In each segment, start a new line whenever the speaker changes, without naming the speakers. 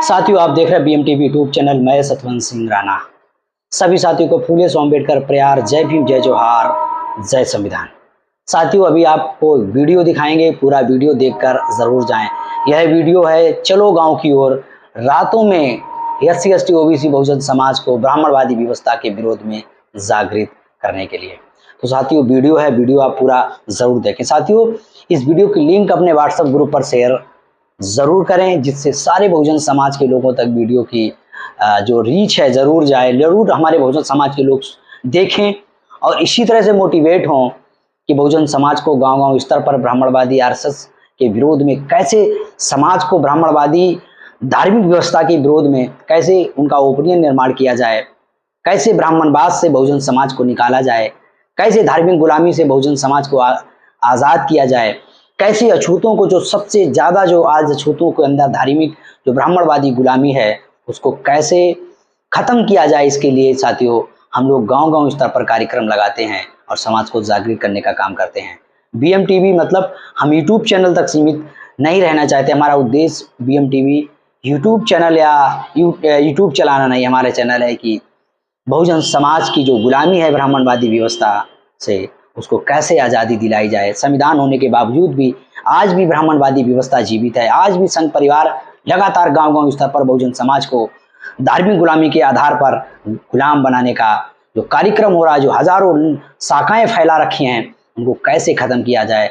साथियों, आप देख रहे हैं BMTV यूट्यूब चैनल। मैं सतवंत सिंह राणा। सभी साथियों को फूले सो अम्बेडकर प्यार, जय भीम, जय जोहार, जय संविधान। साथियों, अभी आपको वीडियो दिखाएंगे, पूरा वीडियो देखकर जरूर जाएं। यह वीडियो है चलो गांव की ओर, रातों में SC/ST OBC बहुजन समाज को ब्राह्मणवादी व्यवस्था के विरोध में जागृत करने के लिए। तो साथियों, वीडियो है, वीडियो आप पूरा जरूर देखें। साथियों, इस वीडियो की लिंक अपने व्हाट्सएप ग्रुप पर शेयर जरूर करें, जिससे सारे बहुजन समाज के लोगों तक वीडियो की जो रीच है जरूर जाए, जरूर हमारे बहुजन समाज के लोग देखें और इसी तरह से मोटिवेट हों कि बहुजन समाज को गांव-गांव स्तर पर ब्राह्मणवादी RSS के विरोध में कैसे, समाज को ब्राह्मणवादी धार्मिक व्यवस्था के विरोध में कैसे उनका ओपिनियन निर्माण किया जाए, कैसे ब्राह्मणवाद से बहुजन समाज को निकाला जाए, कैसे धार्मिक गुलामी से बहुजन समाज को आज़ाद किया जाए, कैसे अछूतों को, जो सबसे ज़्यादा जो आज अछूतों के अंदर धार्मिक जो ब्राह्मणवादी गुलामी है उसको कैसे ख़त्म किया जाए। इसके लिए साथियों हम लोग गांव-गांव स्तर पर कार्यक्रम लगाते हैं और समाज को जागृत करने का काम करते हैं। BMTV मतलब हम यूट्यूब चैनल तक सीमित नहीं रहना चाहते। हमारा उद्देश्य BMTV यूट्यूब चैनल या यूट्यूब चलाना नहीं, हमारा चैनल है कि बहुजन समाज की जो गुलामी है ब्राह्मणवादी व्यवस्था से, उसको कैसे आज़ादी दिलाई जाए। संविधान होने के बावजूद भी आज भी ब्राह्मणवादी व्यवस्था जीवित है। आज भी संघ परिवार लगातार गांव-गांव स्तर पर बहुजन समाज को धार्मिक गुलामी के आधार पर गुलाम बनाने का जो कार्यक्रम हो रहा है, जो हजारों शाखाएं फैला रखी हैं, उनको कैसे खत्म किया जाए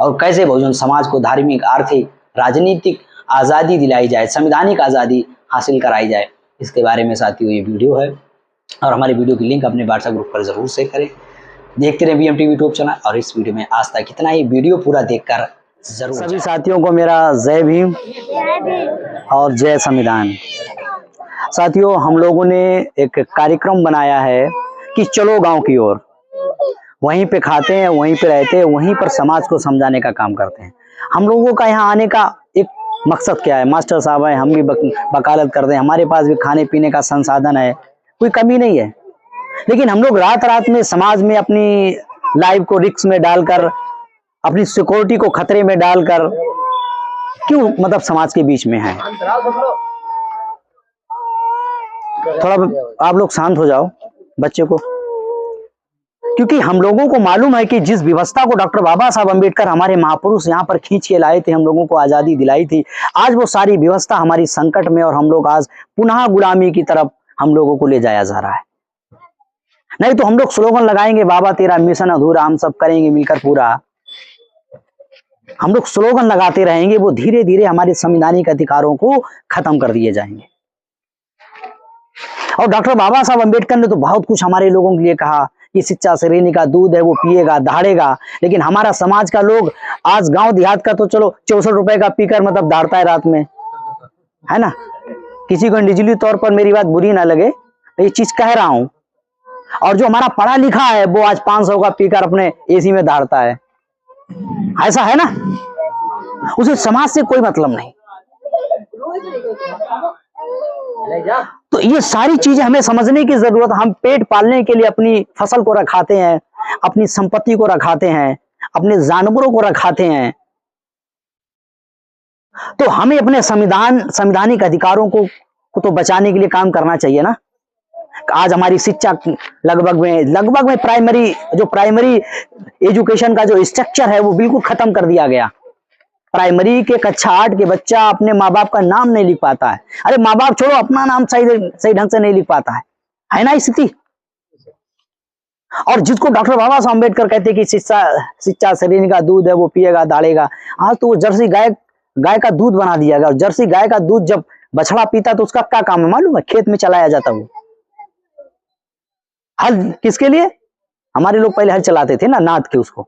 और कैसे बहुजन समाज को धार्मिक, आर्थिक, राजनीतिक आज़ादी दिलाई जाए, संवैधानिक आज़ादी हासिल कराई जाए, इसके बारे में साथियों ये वीडियो है। और हमारे वीडियो की लिंक अपने व्हाट्सएप ग्रुप पर जरूर शेयर करें। देखते रहे BMTV यूट्यूब चैनल और इस वीडियो में आज तक इतना ही। वीडियो पूरा देखकर जरूर सभी साथियों को मेरा जय भीम और जय संविधान। साथियों, हम लोगों ने एक कार्यक्रम बनाया है कि चलो गांव की ओर, वहीं पे खाते हैं, वहीं पे रहते हैं, वहीं पर समाज को समझाने का काम करते हैं। हम लोगों का यहाँ आने का एक मकसद क्या है? मास्टर साहब है, हम भी वकालत करते हैं, हमारे पास भी खाने पीने का संसाधन है, कोई कमी नहीं है, लेकिन हम लोग रात रात में समाज में अपनी लाइफ को रिस्क में डालकर, अपनी सिक्योरिटी को खतरे में डालकर क्यों मतलब समाज के बीच में है। थोड़ा आप लोग शांत हो जाओ बच्चे को, क्योंकि हम लोगों को मालूम है कि जिस व्यवस्था को डॉक्टर बाबा साहब अम्बेडकर हमारे महापुरुष यहाँ पर खींच के लाए थे, हम लोगों को आजादी दिलाई थी, आज वो सारी व्यवस्था हमारी संकट में और हम लोग आज पुनः गुलामी की तरफ हम लोगों को ले जाया जा रहा है। नहीं तो हम लोग स्लोगन लगाएंगे, बाबा तेरा मिशन अधूरा, हम सब करेंगे मिलकर पूरा। हम लोग स्लोगन लगाते रहेंगे, वो धीरे धीरे हमारे संवैधानिक अधिकारों को खत्म कर दिए जाएंगे। और डॉक्टर बाबा साहब अम्बेडकर ने तो बहुत कुछ हमारे लोगों के लिए कहा कि शिक्षा श्रेणी का दूध है वो पिएगा दहाड़ेगा, लेकिन हमारा समाज का लोग आज गांव देहात का तो चलो 64 रुपए का पीकर मतलब दहाड़ता है रात में, है ना। किसी को निजी तौर पर मेरी बात बुरी ना लगे, ये चीज कह रहा हूं। और जो हमारा पढ़ा लिखा है वो आज 500 का पीकर अपने AC में दहाड़ता है, ऐसा है ना। उसे समाज से कोई मतलब नहीं। तो ये सारी चीजें हमें समझने की जरूरत। हम पेट पालने के लिए अपनी फसल को रखाते हैं, अपनी संपत्ति को रखाते हैं, अपने जानवरों को रखाते हैं, तो हमें अपने संवैधानिक अधिकारों को तो बचाने के लिए काम करना चाहिए ना। आज हमारी शिक्षा लगभग में प्राइमरी एजुकेशन का जो स्ट्रक्चर है वो बिल्कुल खत्म कर दिया गया। प्राइमरी के कक्षा 8 के बच्चा अपने माँ बाप का नाम नहीं लिख पाता है। अरे माँ बाप छोड़ो, अपना नाम सही ढंग से नहीं लिख पाता है ना स्थिति। और जिसको डॉक्टर बाबा साहब अम्बेडकर कहते कि शिक्षा शरीर का दूध है वो पिएगा दहाड़ेगा, आज तो वो जर्सी गाय का दूध बना दिया गया। और जर्सी गाय का दूध जब बछड़ा पीता तो उसका क्या काम है मालूम है? खेत में चलाया जाता। वो हल किसके लिए? हमारे लोग पहले हल चलाते थे ना, नाद के उसको।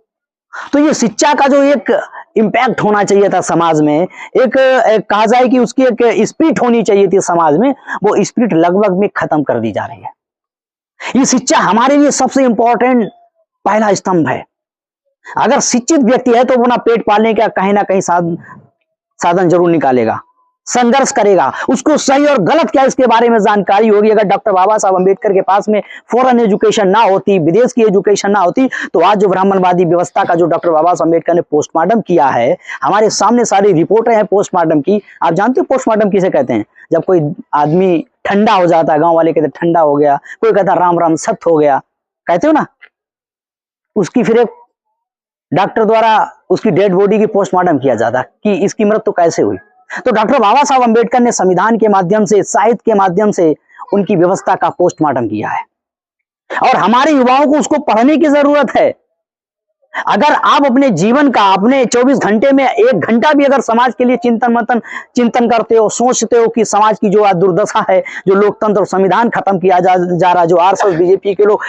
तो ये शिक्षा का जो एक इम्पैक्ट होना चाहिए था समाज में, एक कहा जाए कि उसकी एक स्पिरिट होनी चाहिए थी समाज में, वो स्पिरिट लगभग में खत्म कर दी जा रही है। ये शिक्षा हमारे लिए सबसे इंपॉर्टेंट पहला स्तंभ है। अगर शिक्षित व्यक्ति है तो वो ना पेट पालने का कहीं ना कहीं साधन जरूर निकालेगा। संघर्ष करेगा, उसको सही और गलत क्या इसके बारे में जानकारी होगी। अगर डॉक्टर बाबा साहब अम्बेडकर के पास में फॉरेन एजुकेशन ना होती, विदेश की एजुकेशन ना होती, तो आज जो ब्राह्मणवादी व्यवस्था का जो डॉक्टर बाबा साहब अम्बेडकर ने पोस्टमार्टम किया है, हमारे सामने सारी रिपोर्टें हैं पोस्टमार्टम की। आप जानते हो पोस्टमार्टम किसे कहते हैं? जब कोई आदमी ठंडा हो जाता है, गांव वाले कहते ठंडा हो गया, कोई कहता राम राम सत्य हो गया, कहते हो ना, उसकी फिर एक डॉक्टर द्वारा उसकी डेड बॉडी की पोस्टमार्टम किया जाता कि इसकी मृत्यु कैसे हुई। तो डॉक्टर बाबा साहब अम्बेडकर ने संविधान के माध्यम से, साहित्य के माध्यम से उनकी व्यवस्था का पोस्टमार्टम किया है, और हमारे युवाओं को उसको पढ़ने की जरूरत है। अगर आप अपने जीवन का, अपने 24 घंटे में 1 घंटा भी अगर समाज के लिए चिंतन करते हो, सोचते हो कि समाज की जो आज दुर्दशा है, जो लोकतंत्र और संविधान खत्म किया जा रहा, जो आरएसएस बीजेपी के लोग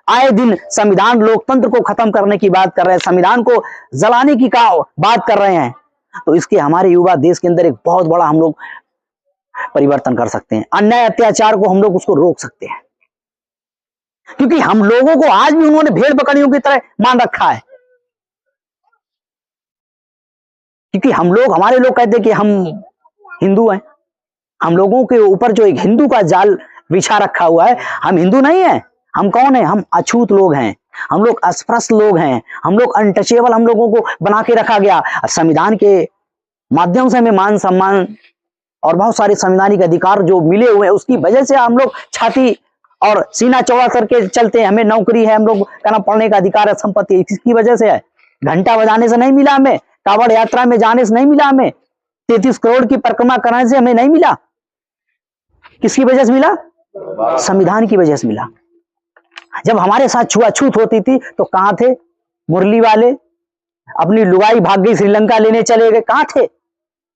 आए दिन संविधान लोकतंत्र को खत्म करने की बात कर रहे हैं, संविधान को जलाने की बात कर रहे हैं, तो इसके हमारे युवा देश के अंदर एक बहुत बड़ा हम लोग परिवर्तन कर सकते हैं। अन्याय अत्याचार को हम लोग उसको रोक सकते हैं, क्योंकि हम लोगों को आज भी उन्होंने भेड़ बकरियों की तरह मान रखा है। क्योंकि हम लोग, हमारे लोग कहते हैं कि हम हिंदू हैं, हम लोगों के ऊपर जो एक हिंदू का जाल बिछा रखा हुआ है। हम हिंदू नहीं है, हम कौन है? हम अछूत लोग हैं, हम लोग अस्पृश्य लोग हैं, हम लोग अनटचेबल, हम लोगों को बना के रखा गया। संविधान के माध्यम से हमें मान सम्मान और बहुत सारे संवैधानिक अधिकार जो मिले हुए हैं, उसकी वजह से हम लोग छाती और सीना चौड़ा करके चलते हैं। हमें नौकरी है, हम लोग कहना पढ़ने का अधिकार है, संपत्ति किसकी वजह से है? घंटा बजाने से नहीं मिला हमें, कांवड़ यात्रा में जाने से नहीं मिला हमें, 33 करोड़ की परिक्रमा कराने से हमें नहीं मिला। किसकी वजह से मिला? संविधान की वजह से मिला। जब हमारे साथ छुआछूत होती थी तो कहां थे मुरली वाले? अपनी लुगाई भाग गई, श्रीलंका लेने चले गए, कहां थे?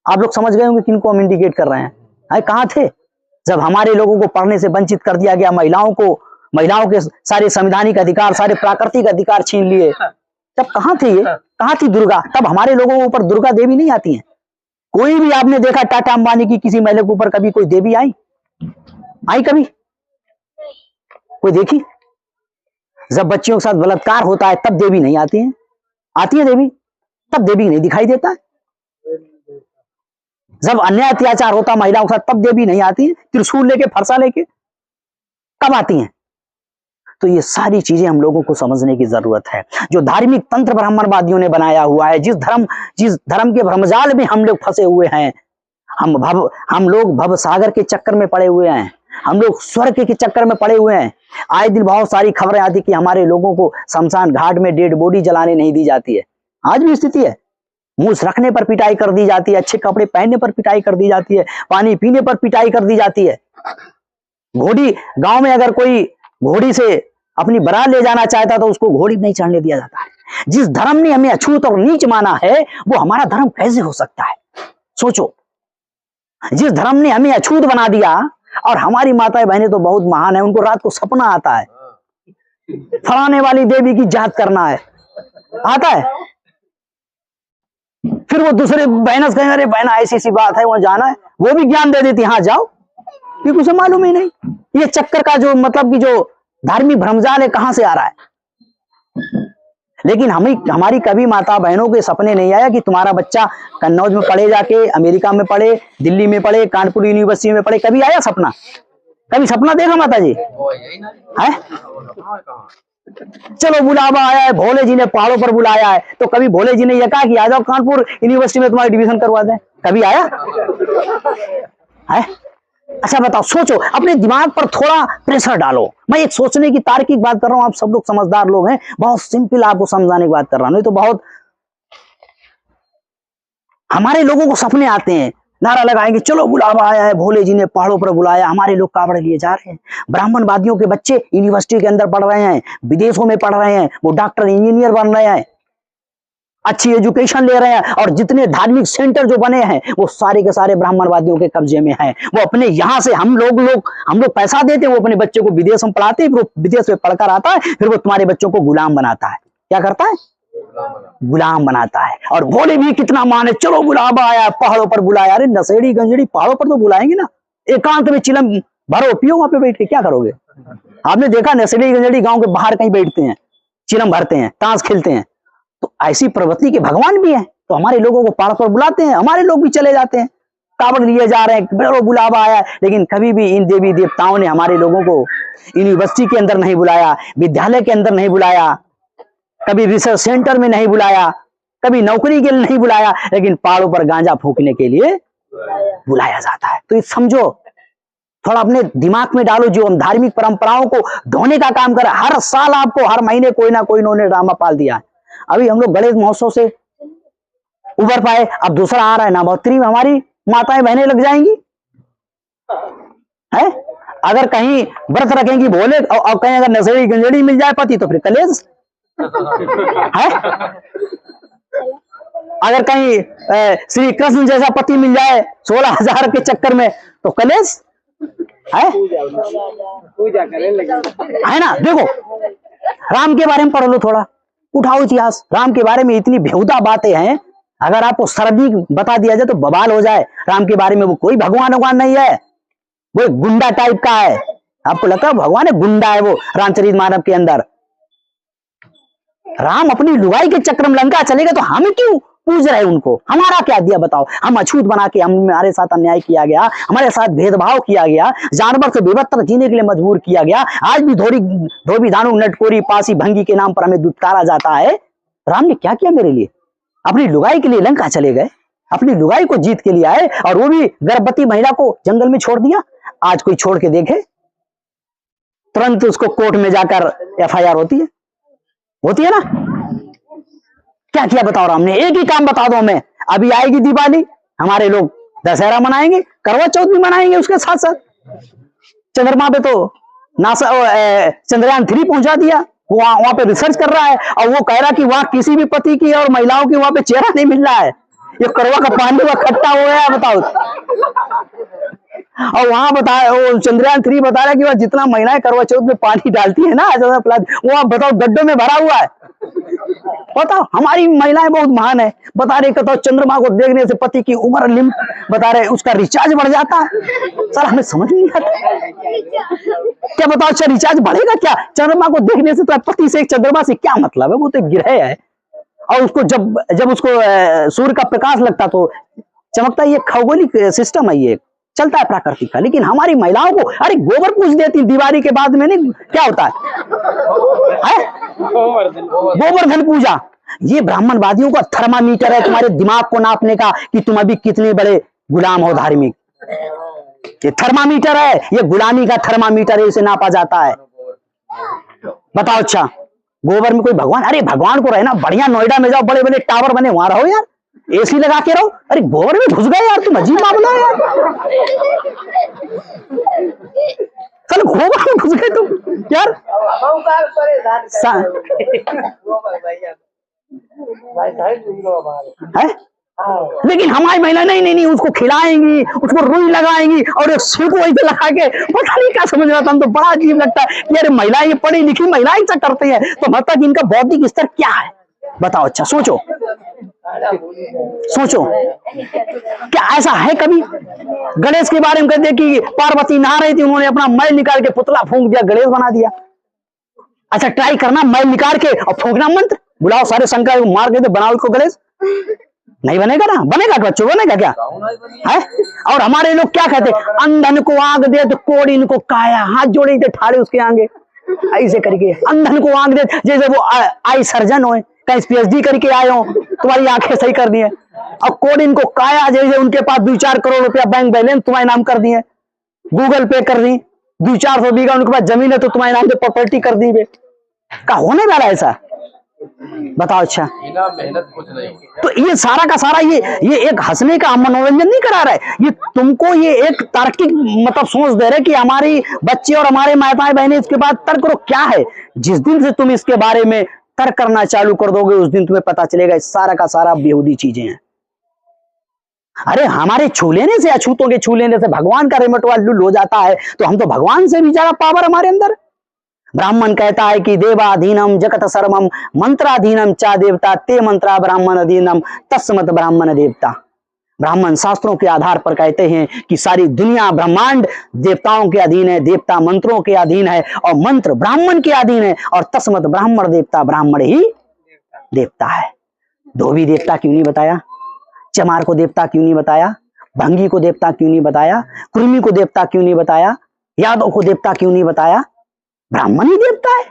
आप लोग समझ गए होंगे किनको हम इंडिकेट कर रहे हैं। कहां थे जब हमारे लोगों को पढ़ने से वंचित कर दिया गया? महिलाओं के सारे संवैधानिक अधिकार, सारे प्राकृतिक अधिकार छीन लिए, तब कहां थे ये? कहां थी दुर्गा? तब हमारे लोगों के ऊपर दुर्गा देवी नहीं आती है। कोई भी आपने देखा टाटा अंबानी की किसी महिला के ऊपर कभी कोई देवी आई कभी? कोई देखी? जब बच्चियों के साथ बलात्कार होता है तब देवी नहीं आती है। आती है देवी? तब देवी नहीं दिखाई देता है। जब अन्याय अत्याचार होता महिलाओं के साथ तब देवी नहीं आती है। त्रिशूल लेके, फरसा लेके कब आती हैं? तो ये सारी चीजें हम लोगों को समझने की जरूरत है। जो धार्मिक तंत्र ब्राह्मणवादियों ने बनाया हुआ है, जिस धर्म के भ्रमजाल में हम लोग फंसे हुए हैं, हम लोग भव सागर के चक्कर में पड़े हुए हैं, हम लोग स्वर्ग के चक्कर में पड़े हुए हैं। आए दिन बहुत सारी खबरें आती कि हमारे लोगों को शमशान घाट में डेड बॉडी जलाने नहीं दी जाती है। आज भी स्थिति है। मूछ रखने पर पिटाई कर दी जाती है, अच्छे कपड़े पहनने पर पिटाई कर दी जाती है, पानी पीने पर पिटाई कर दी जाती है। घोड़ी, गांव में अगर कोई घोड़ी से अपनी बारात ले जाना चाहता तो उसको घोड़ी नहीं चढ़ने दिया जाता है। जिस धर्म ने हमें अछूत और नीच माना है वो हमारा धर्म कैसे हो सकता है? सोचो, जिस धर्म ने हमें अछूत बना दिया, और हमारी माताएं बहनें तो बहुत महान है, उनको रात को सपना आता है फलाने वाली देवी की जात करना है, आता है। फिर वो दूसरे बहन से कहेंगे अरे बहन ऐसी सी बात है, वहां जाना है, वो भी ज्ञान दे देती, हाँ जाओ, क्योंकि उसे मालूम ही नहीं ये चक्कर का जो मतलब कि जो धार्मिक भ्रमजाल है कहां से आ रहा है। लेकिन हमारी कभी माता बहनों के सपने नहीं आया कि तुम्हारा बच्चा कन्नौज में पढ़े, जाके अमेरिका में पढ़े, दिल्ली में पढ़े, कानपुर यूनिवर्सिटी में पढ़े? कभी आया सपना? कभी सपना देखा माता जी है? चलो बुलावा आया है, भोले जी ने पहाड़ों पर बुलाया है, तो कभी भोले जी ने यह कहा कि आ जाओ कानपुर यूनिवर्सिटी में तुम्हारी एडमिशन करवा दें? कभी आया है? अच्छा बताओ, सोचो, अपने दिमाग पर थोड़ा प्रेशर डालो। मैं एक सोचने की तार्किक बात कर रहा हूं, आप सब लोग समझदार लोग हैं, बहुत सिंपल आपको समझाने की बात कर रहा हूं, नहीं तो बहुत हमारे लोगों को सपने आते हैं, नारा लगाएंगे चलो बुलावा आया है, भोले जी ने पहाड़ों पर बुलाया, हमारे लोग कावड़ लिए जा रहे हैं। ब्राह्मणवादियों के बच्चे यूनिवर्सिटी के अंदर पढ़ रहे हैं, विदेशों में पढ़ रहे हैं, वो डॉक्टर इंजीनियर बन रहे हैं, अच्छी एजुकेशन ले रहे हैं, और जितने धार्मिक सेंटर जो बने हैं वो सारे के सारे ब्राह्मणवादियों के कब्जे में हैं। वो अपने यहाँ से हम लोग पैसा देते हैं, वो अपने बच्चों को विदेश में पढ़ाते हैं, फिर वो विदेश में पढ़कर आता है, फिर वो तुम्हारे बच्चों को गुलाम बनाता है। क्या करता है? गुलाम बनाता है। और भोले भी कितना माने, चलो बुलावा आया, पहाड़ों पर बुलाया। अरे नशेड़ी गंजड़ी पहाड़ों पर तो बुलाएंगे ना, एकांत में चिलम भरो, पियो, वहां पे बैठ के क्या करोगे? आपने देखा नशेड़ी गंजड़ी गांव के बाहर कहीं बैठते हैं, चिलम भरते हैं, ताश खेलते हैं। तो ऐसी प्रवृत्ति के भगवान भी हैं, तो हमारे लोगों को पहाड़ पर बुलाते हैं, हमारे लोग भी चले जाते हैं। कावड़ लिए जा रहे हैं, बड़ा बुलावा आया, लेकिन कभी भी इन देवी देवताओं ने हमारे लोगों को यूनिवर्सिटी के अंदर नहीं बुलाया, विद्यालय के अंदर नहीं बुलाया, कभी रिसर्च सेंटर में नहीं बुलाया, कभी नौकरी के लिए नहीं बुलाया, लेकिन पहाड़ों पर गांजा फूकने के लिए बुलाया जाता है। तो ये समझो, थोड़ा अपने दिमाग में डालो, जो हम धार्मिक परंपराओं को ढोने का काम कर, हर साल आपको हर महीने कोई ना कोई इन्होंने ड्रामा पाल दिया है। अभी हम लोग गणेश महोत्सव से उबर पाए, अब दूसरा आ रहा है, नवरात्रि में हमारी माताएं बहनें लग जाएंगी है। अगर कहीं व्रत रखेंगी भोले, और कहीं अगर नशेड़ी गंजेड़ी मिल जाए पति तो फिर कलेश है। अगर कहीं श्री कृष्ण जैसा पति मिल जाए 16,000 के चक्कर में तो कलेश है।
पूजा करने लगे
है ना। देखो राम के बारे में पढ़ लो, थोड़ा उठाओ इतिहास। राम के बारे में इतनी बेहुदा बातें हैं, अगर आपको सरदी बता दिया जाए तो बवाल हो जाए। राम के बारे में वो कोई भगवान नहीं है, वो एक गुंडा टाइप का है। आपको लगता है भगवान है, गुंडा है वो रामचरितमानस के अंदर। राम अपनी लुगाई के चक्र में लंका चलेगा तो हम क्यों पूज रहे उनको? हमारा क्या दिया बताओ? हम अछूत बना के, हमारे साथ अन्याय किया गया, हमारे साथ भेदभाव किया गया, जानवर से बेबत्तर जीने के लिए मजबूर किया गया। आज भी धोबी धानु नटकोरी पासी भंगी के नाम पर हमें दुत्कारा जाता है। राम ने क्या किया मेरे लिए? अपनी लुगाई के लिए लंका चले गए, अपनी लुगाई को जीत के लिए आए, और वो भी गर्भवती महिला को जंगल में छोड़ दिया। आज कोई छोड़ के देखे? तुरंत उसको कोर्ट में जाकर FIR होती है ना। क्या किया बताओ राम ने? एक ही काम बता दो हमें। अभी आएगी दिवाली, हमारे लोग दशहरा मनाएंगे, करवा चौथ भी मनाएंगे, उसके साथ साथ चंद्रमा पे तो नासा चंद्रयान 3 पहुंचा दिया। वहां पे रिसर्च कर रहा है, और वो कह रहा कि वहां किसी भी पति की और महिलाओं की वहां पे चेहरा नहीं मिल रहा है। ये करवा का पानी हुआ खट्टा हो गया, बताओ। और वहां वो चंद्रयान 3 बता रहा है कि वह जितना महिलाएं करवा चौथ में पानी डालती है ना, वो आप बताओ गड्ढों में भरा हुआ है। बताओ, हमारी महिलाएं बहुत महान है। बता रहे तो चंद्रमा को देखने से पति की उम्र लिम बता रहे उसका रिचार्ज बढ़ जाता है। सर हमें समझ नहीं आता क्या बताओ। अच्छा रिचार्ज बढ़ेगा क्या चंद्रमा को देखने से? तो पति से चंद्रमा से क्या मतलब है? वो तो ग्रह है, और उसको जब उसको सूर्य का प्रकाश लगता तो चमकता। ये खगोलिक सिस्टम है, ये चलता है प्राकृतिक का। लेकिन हमारी महिलाओं को अरे गोबर पूज देती दिवाली के बाद में, नहीं क्या होता है? गोवर्धन पूजा। ये ब्राह्मणवादियों का थर्मामीटर है तुम्हारे दिमाग को नापने का कि तुम अभी कितने बड़े गुलाम हो धार्मिक। ये थर्मामीटर है, ये गुलामी का थर्मामीटर है, इसे नापा जाता है। बताओ अच्छा गोबर में कोई भगवान? अरे भगवान को रहना बढ़िया, नोएडा में जाओ, बड़े बड़े टावर बने, वहां रहो यार, AC लगा के रहो। अरे गोबर में घुस गए यार, तुम अजीब मामला है यार। चलो गोबर में घुस गए तुम यार। है? लेकिन हमारी महिला नहीं, उसको खिलाएंगी, उसको रुई लगाएंगी, और एक सूप वैसे लगा के, पता नहीं क्या समझ रहा था। हम तो बड़ा अजीब लगता है कि अरे महिलाएं, ये पढ़ी लिखी महिलाएं ऐसा करती हैं, तो मतलब इनका बौद्धिक स्तर क्या है बताओ। अच्छा सोचो क्या ऐसा है कभी? गणेश के बारे में कहते कि पार्वती नहा रही थी, उन्होंने अपना मैल निकाल के पुतला फूंक दिया, गणेश बना दिया। अच्छा ट्राई करना, मैल निकाल के और फूंकना मंत्र, बुलाओ सारे शंकर को मार के तो बनाओ इसको गणेश। नहीं बनेगा ना? बनेगा बच्चों, बनेगा क्या है? और हमारे लोग क्या कहते? अंधन को आग दे तो कोड़ी को काया, हाथ जोड़े थे ठाड़े उसके आगे, ऐसे करके अंधन को आग दे, जैसे वो आई सर्जन हो, कहीं PhD करके आए हो, तुम्हारी आंखें सही कर दी है। और कोडिन को काया, जैसे उनके पास 2-4 करोड़ रुपया बैंक बैलेंस तुम्हारे नाम कर दिए, गूगल पे कर दी, 200-400 बीघा उनके पास जमीन है तो तुम्हारे नाम पे प्रॉपर्टी कर दी। क्या होने वाला ऐसा बताओ। अच्छा
मेहनत कुछ नहीं।
तो ये सारा का सारा ये एक हंसने का मनोरंजन नहीं करा रहा है, ये तुमको ये एक तार्किक मतलब सोच दे रहे कि हमारी बच्चे और हमारे माताएं बहनें इसके बाद तर्क करो। क्या है? जिस दिन से तुम इसके बारे में तर्क करना चालू कर दोगे उस दिन तुम्हें पता चलेगा सारा का सारा बेहूदी चीजें हैं। अरे हमारे छू लेने से, अछूतों के छू लेने से भगवान का रेमटवा लुल हो जाता है, तो हम तो भगवान से भी ज्यादा पावर हमारे अंदर। ब्राह्मण कहता है कि देवाधीनम जगत सर्वम मंत्राधीनम चा देवता ते मंत्रा ब्राह्मण अधीनम तस्मत ब्राह्मण देवता। ब्राह्मण शास्त्रों के आधार पर कहते हैं कि सारी दुनिया ब्रह्मांड देवताओं के अधीन है, देवता मंत्रों के अधीन है, और मंत्र ब्राह्मण के अधीन है, और तस्मत ब्राह्मण देवता, ब्राह्मण ही देवता है। धोबी देवता क्यों नहीं बताया? चमार को देवता क्यों नहीं बताया? भंगी को देवता क्यों नहीं बताया? कुर्मी को देवता क्यों नहीं बताया? यादव को देवता क्यों नहीं बताया? ब्राह्मण ही देवता है।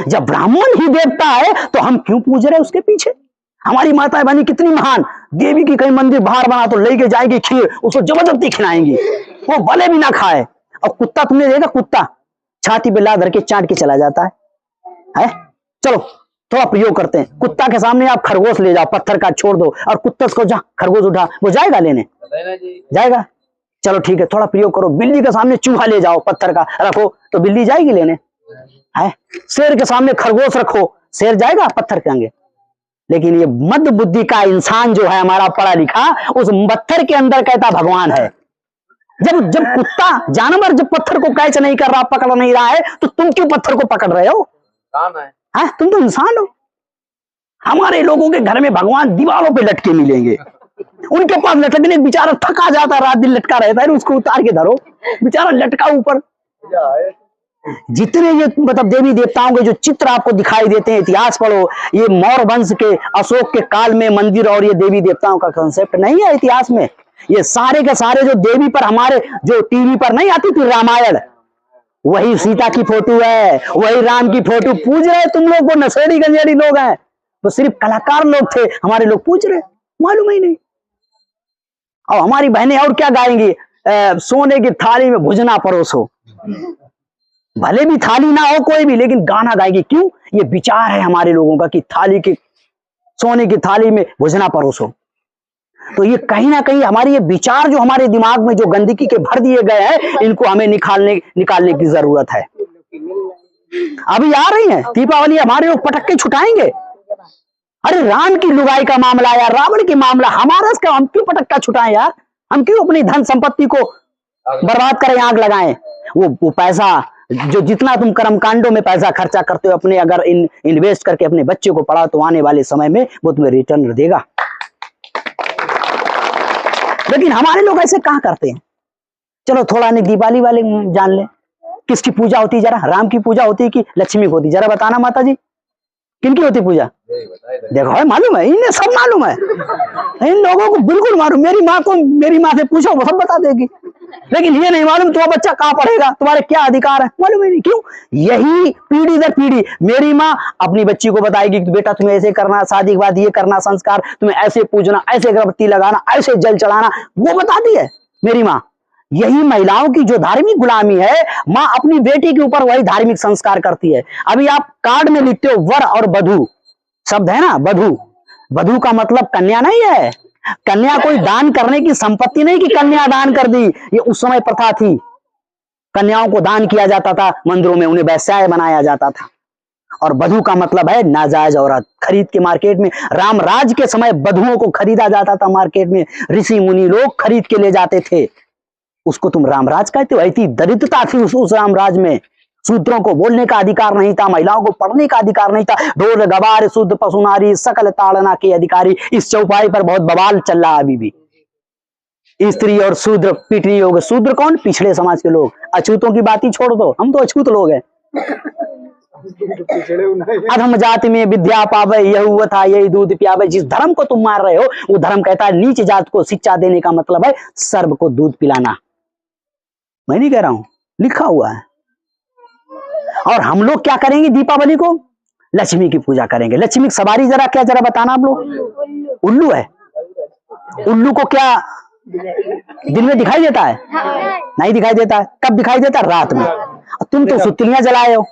जब ब्राह्मण ही देवता है तो हम क्यों पूज रहे उसके पीछे? हमारी माता बहनी कितनी महान, देवी की कहीं मंदिर बाहर बना तो लेके जाएंगी खीर, उसको जबरदस्ती खिलाएंगी, वो भले भी ना खाए। और कुत्ता तुमने देखा, कुत्ता छाती पे ला धर के चाट के चला जाता है? चलो थोड़ा प्रयोग करते हैं। कुत्ता के सामने आप खरगोश ले जाओ, पत्थर का छोड़ दो और कुत्ता को जा खरगोश उठा, वो जाएगा लेने? जाएगा? चलो ठीक है, थोड़ा प्रयोग करो। बिल्ली के सामने चूहा ले जाओ, पत्थर का रखो तो बिल्ली जाएगी लेने? है? शेर के सामने खरगोश रखो, शेर जाएगा पत्थर के आगे? लेकिन ये मद बुद्धि का इंसान जो है हमारा पढ़ा लिखा, उस पत्थर के अंदर कहता भगवान है। जब कुत्ता जानवर जब पत्थर को कैच नहीं कर रहा, पकड़ नहीं रहा है, तो तुम क्यों पत्थर को पकड़ रहे हो? तुम तो इंसान हो। हमारे लोगों के घर में भगवान दीवारों पे लटके मिलेंगे, उनके पास लटकने, बेचारा थका जाता है, रात दिन लटका रहता है, उसको उतार के धरो, बेचारा लटका ऊपर। जितने ये मतलब देवी देवताओं के जो चित्र आपको दिखाई देते हैं, इतिहास पढ़ो, ये मौर्य वंश के अशोक के काल में मंदिर और ये देवी देवताओं का कंसेप्ट नहीं है इतिहास में। ये सारे के सारे जो देवी पर हमारे जो टीवी पर नहीं आती थी रामायण, वही सीता की फोटो है, वही राम की फोटो। पूज रहे तुम लोग वो नशेड़ी गंजेड़ी लोग हैं, वो सिर्फ कलाकार लोग थे, हमारे लोग पूज रहे, मालूम ही नहीं। और हमारी बहनें और क्या गाएंगी? सोने की थाली में भुजना परोसो। भले भी थाली ना हो कोई भी, लेकिन गाना गाएगी। क्यों? ये विचार है हमारे लोगों का कि थाली की, सोने की थाली में भुजना परोसो। तो ये कहीं ना कहीं हमारे ये विचार जो हमारे दिमाग में जो गंदगी के भर दिए गए हैं, इनको हमें निकालने की जरूरत है। अभी आ रही है दीपावली, हमारे लोग पटक्के छुटाएंगे। अरे राम की लुगाई का मामला या रावण की मामला, हमारा इसका हम क्यों पटक्का छुटाएं यार? हम क्यों अपनी धन संपत्ति को बर्बाद करें, आग लगाएं? वो पैसा जो जितना तुम कर्मकांडों में पैसा खर्चा करते हो, अपने अगर इन्वेस्ट करके अपने बच्चे को पढ़ाओ तो आने वाले समय में वो तुम्हें रिटर्न देगा। लेकिन हमारे लोग ऐसे कहाँ करते हैं? चलो थोड़ा नहीं दिवाली वाले जान ले, किसकी पूजा होती है जरा? राम की पूजा होती है कि लक्ष्मी की होती है? जरा बताना माता जी, किनकी होती पूजा? देखो है, मालूम है, इन्हें सब मालूम है, इन लोगों को बिल्कुल मालूम। मेरी माँ से पूछो, वो सब बता देगी। लेकिन ये नहीं मालूम तुम्हारा बच्चा कहाँ पढ़ेगा, तुम्हारे क्या अधिकार है, मालूम ही नहीं। क्यों? यही पीढ़ी दर पीढ़ी मेरी माँ अपनी बच्ची को बताएगी कि बेटा तुम्हें ऐसे करना, शादी के बाद ये करना, संस्कार तुम्हें ऐसे पूजना, ऐसे अगरबत्ती लगाना, ऐसे जल चढ़ाना, वो बताती है मेरी माँ। यही महिलाओं की जो धार्मिक गुलामी है, माँ अपनी बेटी के ऊपर वही धार्मिक संस्कार करती है। अभी आप कार्ड में लिखते हो वर और वधू शब्द है ना, वधू, वधू का मतलब कन्या नहीं है। कन्या कोई दान करने की संपत्ति नहीं कि कन्या दान कर दी, ये उस समय प्रथा थी। कन्याओं को दान किया जाता था, मंदिरों में उन्हें वैश्याय बनाया जाता था। और वधू का मतलब है नाजायज औरत, खरीद के मार्केट में। रामराज के समय वधुओं को खरीदा जाता था मार्केट में, ऋषि मुनि लोग खरीद के ले जाते थे। उसको तुम रामराज कहते हो? ऐसी दरिद्रता थी उस रामराज में। शूद्रों को बोलने का अधिकार नहीं था, महिलाओं को पढ़ने का अधिकार नहीं था। ढोल गवार शुद्ध पशुनारी सकल ताड़ना के अधिकारी। इस चौपाई पर बहुत बवाल चल रहा है अभी भी। स्त्री और शूद्र पिटनी हो गए। शूद्र कौन? पिछड़े समाज के लोग। अछूतों की बात ही छोड़ दो, हम तो अछूत लोग हैं। अधम जाति में विद्या पावे, यही था यही दूध पियावे। जिस धर्म को तुम मार रहे हो वो धर्म कहता है नीच जात को शिक्षा देने का मतलब है सर्व को दूध पिलाना। मैं नहीं कह रहा हूं, लिखा हुआ है। और हम लोग क्या करेंगे दीपावली को? लक्ष्मी की पूजा करेंगे। लक्ष्मी की सवारी जरा क्या, जरा बताना आप लोग। उल्लू है। उल्लू को क्या दिन में दिखाई देता है? नहीं दिखाई देता है। कब दिखाई देता है? रात में। तुम तो सुतलियां जलाए हो,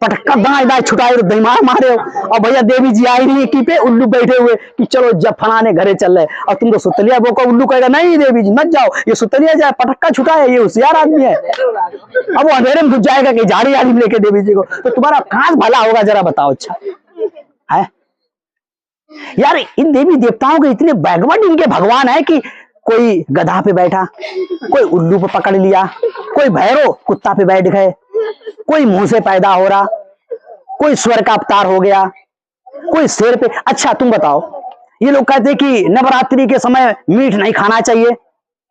पटक्का दाएं दाएं छुटाए हो, दिमाग मारे हो। और भैया देवी जी आई नहीं की पे, उल्लू बैठे हुए कि चलो जब फलाने घरे चल रहे, और तुम तो सुतलिया बोको। उल्लू कहेगा नहीं देवी जी मत जाओ, ये सुतलिया जाए, पटक्का छुटाए, ये होशियार आदमी है। अब वो अंधेरे में घुस जाएगा कि झाड़ी आदमी लेके देवी जी को, तो तुम्हारा कहां भला होगा जरा बताओ। अच्छा है यार, इन देवी देवताओं के इतने बैकवर्ड इनके भगवान है कि कोई गधा पे बैठा, कोई उल्लू पे पकड़ लिया, कोई भैरव कुत्ता पे बैठ गए, कोई मुंह से पैदा हो रहा, कोई स्वर का अवतार हो गया, कोई शेर पे। अच्छा तुम बताओ, ये लोग कहते हैं कि नवरात्रि के समय मीट नहीं खाना चाहिए।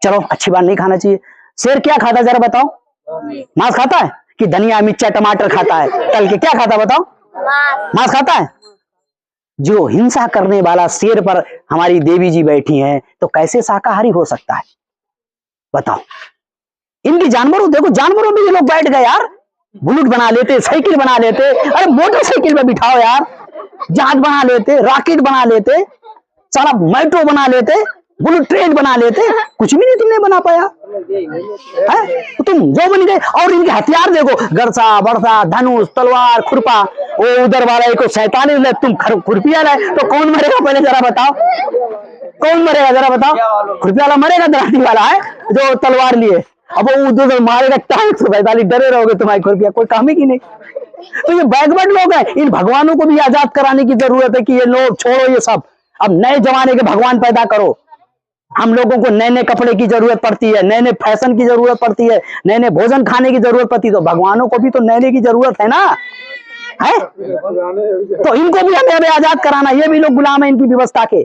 चलो अच्छी बात, नहीं खाना चाहिए। शेर क्या खाता है जरा बताओ? मांस खाता है कि धनिया मिर्चा टमाटर खाता है? तल के क्या खाता है बताओ? मांस खाता है। जो हिंसा करने वाला शेर पर हमारी देवी जी बैठी हैं, तो कैसे शाकाहारी हो सकता है? बताओ, इनकी जानवरों देखो, जानवरों में ये लोग बैठ गए यार, बुलेट बना लेते, साइकिल बना लेते, अरे मोटरसाइकिल में बिठाओ यार, जहाज बना लेते, रॉकेट बना लेते, सारा मेट्रो बना लेते, बुलेट ट्रेन बना लेते, कुछ भी नहीं तुमने बना पाया है? तो तुम जो बन गए। और इनके हथियार देखो, गरसा बरसा, धनुष, तलवार, खुरपा। वो उधर वाला एक 47 ले, तुम खुरपिया लाए, तो कौन मरेगा पहले जरा बताओ, कौन मरेगा जरा बताओ? खुरपिया वाला मरेगा, दराती वाला है जो तलवार लिए। अब वो उधर मारेगा टाइम 145, डरे रहोगे तुम्हारी खुरपिया, कोई काम ही की नहीं। तो ये बैकवर्ड लोग हैं, इन भगवानों को भी आजाद कराने की जरूरत है कि ये लोग छोड़ो ये सब, अब नए जमाने के भगवान पैदा करो। हम लोगों को नए नए कपड़े की जरूरत पड़ती है, नए नए फैशन की जरूरत पड़ती है, नए नए भोजन खाने की जरूरत पड़ती है, तो भगवानों को भी तो नए नए की जरूरत है ना, है? तो इनको भी हमें आजाद कराना, ये भी लोग गुलाम है इनकी व्यवस्था के।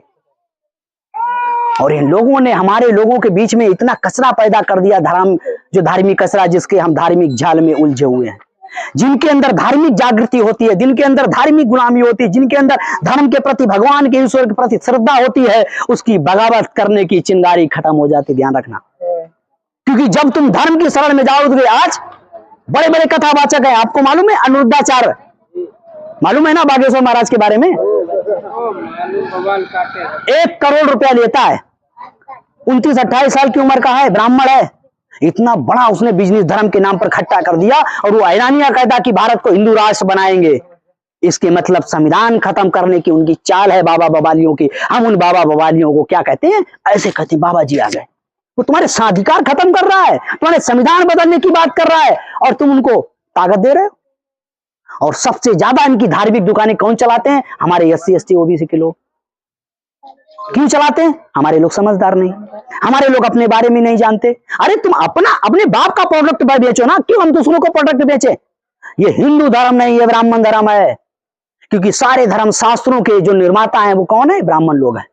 और इन लोगों ने हमारे लोगों के बीच में इतना कचरा पैदा कर दिया, धर्म जो धार्मिक कचरा, जिसके हम धार्मिक जाल में उलझे हुए हैं। जिनके अंदर धार्मिक जागृति होती है, जिनके अंदर धार्मिक गुलामी होती है, जिनके अंदर धर्म के प्रति, भगवान के, ईश्वर के प्रति श्रद्धा होती है, उसकी बगावत करने की चिंगारी खत्म हो जाती, ध्यान रखना। क्योंकि जब तुम धर्म की शरण में जाओगे, आज बड़े बड़े कथावाचक हैं, आपको मालूम है अनिरुद्धाचार्य, मालूम है ना बागेश्वर महाराज के बारे में? 1 करोड़ रुपया लेता है, 29-28 साल की उम्र का है, ब्राह्मण है, इतना बड़ा उसने बिजनेस धर्म के नाम पर इकट्ठा कर दिया, और वो ऐलानिया कहता कि भारत को हिंदू राष्ट्र बनाएंगे। इसके मतलब संविधान खत्म करने की उनकी चाल है बाबा बवालियों की। हम उन बाबा बवालियों को क्या कहते हैं? ऐसे कहते हैं, बाबा जी आ गए, वो तुम्हारे साधिकार खत्म कर रहा है, तुम्हारे संविधान बदलने की बात कर रहा है, और तुम उनको ताकत दे रहे हो। और सबसे ज्यादा इनकी धार्मिक दुकानें कौन चलाते हैं? हमारे SC ST OBC के लोग। क्यों चलाते हैं? हमारे लोग समझदार नहीं, हमारे लोग अपने बारे में नहीं जानते। अरे तुम अपने बाप का प्रोडक्ट बेचो ना, क्यों हम दूसरों को प्रोडक्ट बेचे? ये हिंदू धर्म नहीं, ये ब्राह्मण धर्म है। क्योंकि सारे धर्म शास्त्रों के जो निर्माता हैं वो कौन है? ब्राह्मण लोग हैं।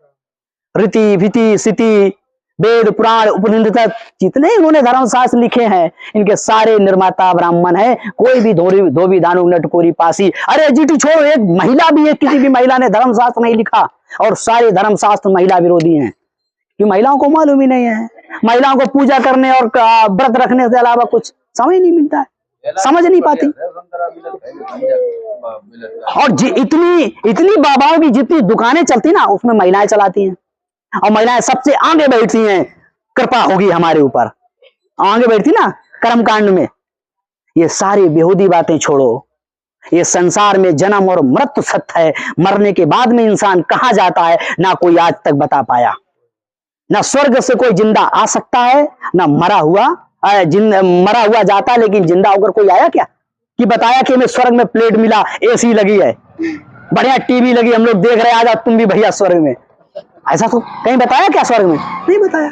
रीति भिति सिति, वेद पुराण उपनिषद, जितने इन्होंने धर्म शास्त्र लिखे हैं, इनके सारे निर्माता ब्राह्मण है। कोई भी धोबी दानव नटकोरी पासी, अरे जीटी छोड़ो, एक महिला भी है, किसी भी महिला ने धर्म शास्त्र नहीं लिखा, और सारे धर्म शास्त्र महिला विरोधी हैं। कि महिलाओं को मालूम ही नहीं है, महिलाओं को पूजा करने और व्रत रखने से अलावा कुछ समझ नहीं मिलता है, समझ नहीं पाती। और इतनी बाबाओं की जितनी दुकानें चलती ना, उसमें महिलाएं चलाती हैं, और महिलाएं सबसे आगे बैठती हैं। कृपा होगी हमारे ऊपर, आगे बैठती ना कर्मकांड में। ये सारी बेहूदी बातें छोड़ो, ये संसार में जन्म और मृत्यु सत्य है। मरने के बाद में इंसान कहां जाता है, ना कोई आज तक बता पाया। ना स्वर्ग से कोई जिंदा आ सकता है, ना मरा हुआ जाता है, लेकिन जिंदा होकर कोई आया क्या कि बताया कि हमें स्वर्ग में प्लेट मिला, AC लगी है, बढ़िया TV लगी, हम लोग देख रहे हैं, आ जाओ तुम भी भैया स्वर्ग में। ऐसा तो कहीं बताया क्या स्वर्ग में? नहीं बताया।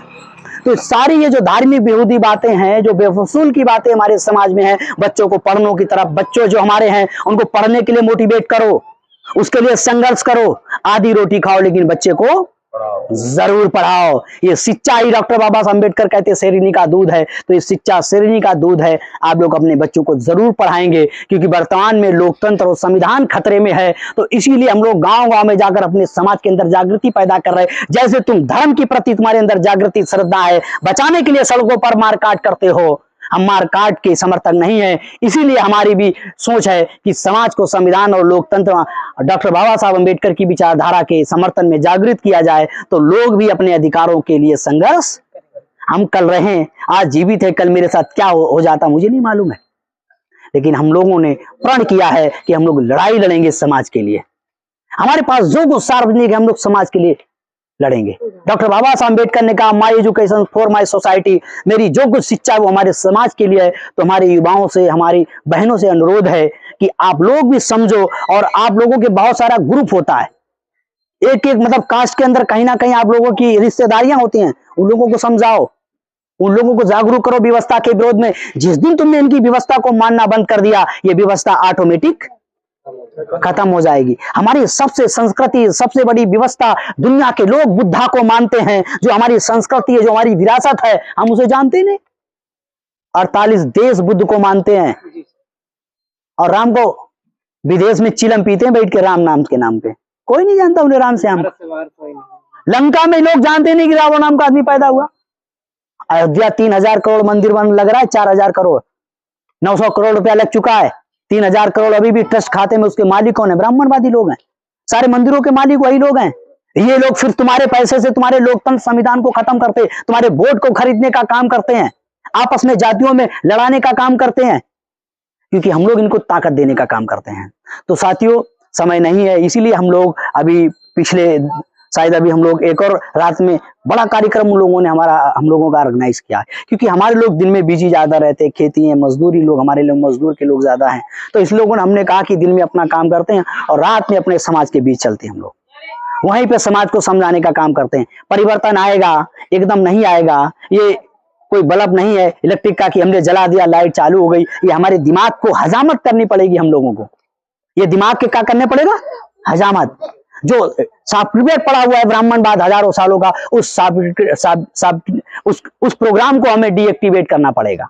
तो सारी ये जो धार्मिक बेहूदी बातें हैं, जो बेफसूल की बातें हमारे समाज में हैं, बच्चों को पढ़ने की तरफ, बच्चों जो हमारे हैं उनको पढ़ने के लिए मोटिवेट करो, उसके लिए संघर्ष करो। आधी रोटी खाओ लेकिन बच्चे को जरूर पढ़ाओ। ये शिक्षा ही डॉक्टर बाबा साहब अम्बेडकर कहते हैं शेरनी का दूध है, तो ये शिक्षा शेरनी का दूध है। आप लोग अपने बच्चों को जरूर पढ़ाएंगे, क्योंकि वर्तमान में लोकतंत्र और संविधान खतरे में है। तो इसीलिए हम लोग गांव गांव में जाकर अपने समाज के अंदर जागृति पैदा कर रहे हैं। जैसे तुम धर्म के प्रति तुम्हारे अंदर जागृति श्रद्धा है, बचाने के लिए सड़कों पर मारकाट करते हो, हम मारकाट के समर्थक नहीं है। इसीलिए हमारी भी सोच है कि समाज को संविधान और लोकतंत्र, डॉक्टर बाबा साहब अम्बेडकर की विचारधारा के समर्थन में जागृत किया जाए, तो लोग भी अपने अधिकारों के लिए संघर्ष हम कर रहे हैं। आज जीवित है, कल मेरे साथ क्या हो जाता मुझे नहीं मालूम है, लेकिन हम लोगों ने प्रण किया है कि हम लोग लड़ाई लड़ेंगे समाज के लिए। हमारे पास जो कुछ सार्वजनिक है, हम लोग समाज के लिए लड़ेंगे। डॉक्टर बाबा साहब अम्बेडकर ने कहा, my education for my society, मेरी जो कुछ शिक्षा है वो हमारे समाज के लिए है। तो हमारे युवाओं से, हमारी बहनों से अनुरोध है कि आप लोग भी समझो। और आप लोगों के बहुत सारा ग्रुप होता है, एक मतलब कास्ट के अंदर कहीं ना कहीं आप लोगों की रिश्तेदारियां होती हैं, उन लोगों को समझाओ, उन लोगों को जागरूक करो व्यवस्था के विरोध में। जिस दिन तुमने इनकी व्यवस्था को मानना बंद कर दिया, ये व्यवस्था ऑटोमेटिक खत्म हो जाएगी। हमारी सबसे संस्कृति, सबसे बड़ी व्यवस्था, दुनिया के लोग बुद्धा को मानते हैं, जो हमारी संस्कृति है, जो हमारी विरासत है, हम उसे जानते नहीं। 48 देश बुद्ध को मानते हैं, और राम को विदेश में चिलम पीते हैं बैठ के राम नाम के नाम पे। कोई नहीं जानता उन्हें राम श्याम। लंका में लोग जानते नहीं कि रावण नाम का आदमी पैदा हुआ। अयोध्या 3000 करोड़ मंदिर बन लग रहा है, 4000 करोड़, 900 करोड़ रुपया लग चुका है। 3000 करोड़ अभी भी ट्रस्ट खाते में, उसके मालिक कौन है? ब्राह्मणवादी लोग हैं। सारे मंदिरों के मालिक वही लोग हैं। ये लोग फिर तुम्हारे पैसे से तुम्हारे लोकतंत्र संविधान को खत्म करते, तुम्हारे वोट को खरीदने का काम करते हैं, आपस में जातियों में लड़ाने का काम करते हैं, क्योंकि हम लोग इनको ताकत देने का काम करते हैं। तो साथियों, समय नहीं है, इसीलिए हम लोग अभी पिछले शायद अभी हम लोग एक और रात में बड़ा कार्यक्रम हम लोगों का ऑर्गेनाइज किया है, क्योंकि हमारे लोग दिन में बिजी ज्यादा रहते हैं, खेती है, मजदूरी लोग, हमारे लोग मजदूर के लोग ज्यादा हैं। तो इस लोगों ने हमने कहा कि दिन में अपना काम करते हैं और रात में अपने समाज के बीच चलते हैं। हम लोग वहीं पे समाज को समझाने का काम करते हैं। परिवर्तन आएगा, एकदम नहीं आएगा, ये कोई बल्ब नहीं है इलेक्ट्रिक का कि हमने जला दिया लाइट चालू हो गई। ये हमारे दिमाग को हजामत करनी पड़ेगी। हम लोगों को ये दिमाग के क्या करने पड़ेगा? हजामत। जो सॉफ्टवेयर पड़ा हुआ है ब्राह्मणवाद हजारों सालों का, उस प्रोग्राम को हमें डीएक्टिवेट करना पड़ेगा।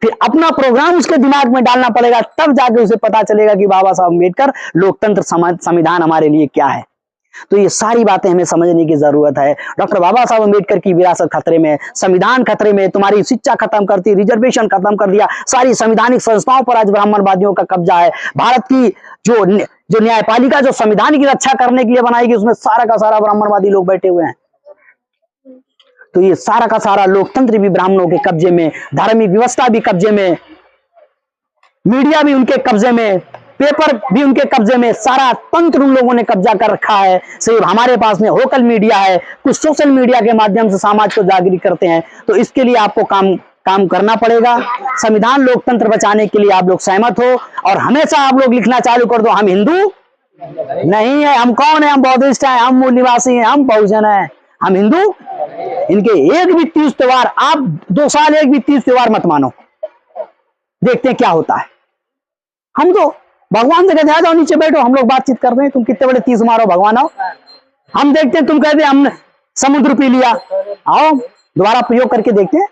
फिर अपना प्रोग्राम उसके दिमाग में डालना पड़ेगा, तब जाके उसे पता चलेगा कि बाबा साहब अम्बेडकर लोकतंत्र संविधान हमारे लिए क्या है। तो ये सारी बातें हमें समझने की जरूरत है। डॉक्टर बाबा साहब अम्बेडकर की विरासत खतरे में, संविधान खतरे में, तुम्हारी शिक्षा खत्म करती, रिजर्वेशन खत्म कर दिया, सारी संवैधानिक संस्थाओं पर आज ब्राह्मणवादियों का कब्जा है। भारत की जो न्यायपालिका जो संविधान की रक्षा करने के लिए बनाई गई, उसमें सारा का सारा ब्राह्मणवादी लोग बैठे हुए हैं। तो ये सारा का सारा लोकतंत्र भी ब्राह्मणों के कब्जे में, धार्मिक व्यवस्था भी कब्जे में, मीडिया भी उनके कब्जे में, पेपर भी उनके कब्जे में, सारा तंत्र उन लोगों ने कब्जा कर रखा है। सिर्फ हमारे पास में लोकल मीडिया है, कुछ सोशल मीडिया के माध्यम से समाज को जागृत करते हैं। तो इसके लिए आपको काम करना पड़ेगा। संविधान लोकतंत्र बचाने के लिए आप लोग सहमत हो, और हमेशा आप लोग लिखना चालू कर दो, हम हिंदू नहीं है, हम कौन है? हम बौद्धिस्ट हैं, हम मूल निवासी हैं, हम बहुजन हैं, हम हिंदू। इनके एक भी तीज त्योहार, आप 2 साल एक भी तीज त्योहार मत मानो, देखते हैं क्या होता है। हम तो भगवान से कहते हैं आ जाओ नीचे बैठो, हम लोग बातचीत कर रहे हैं, तुम कितने बड़े तीज मारो, भगवान आओ। हम देखते हैं, तुम कहते हैं हमने समुद्र पी लिया, आओ दोबारा प्रयोग करके देखते हैं।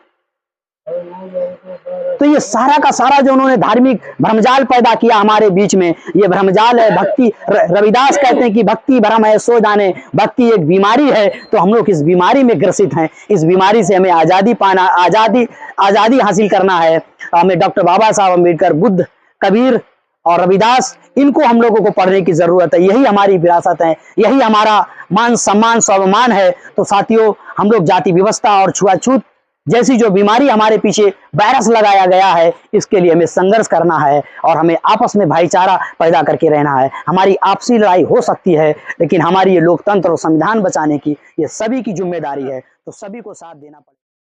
तो ये सारा का सारा जो उन्होंने धार्मिक भ्रमजाल पैदा किया हमारे बीच में, ये भ्रमजाल है। भक्ति, रविदास कहते हैं कि भक्ति भ्रम है सो जाने, भक्ति एक बीमारी है। तो हम लोग इस बीमारी में ग्रसित हैं। इस बीमारी से हमें आजादी पाना, आजादी हासिल करना है। हमें डॉक्टर बाबा साहब अम्बेडकर, बुद्ध, कबीर और रविदास, इनको हम लोगों को पढ़ने की जरूरत है। यही हमारी विरासत है, यही हमारा मान सम्मान स्वाभिमान है। तो साथियों, हम लोग जाति व्यवस्था और छुआछूत जैसी जो बीमारी हमारे पीछे वायरस लगाया गया है, इसके लिए हमें संघर्ष करना है और हमें आपस में भाईचारा पैदा करके रहना है। हमारी आपसी लड़ाई हो सकती है, लेकिन हमारी ये लोकतंत्र और संविधान बचाने की ये सभी की जिम्मेदारी है। तो सभी को साथ देना पड़ेगा।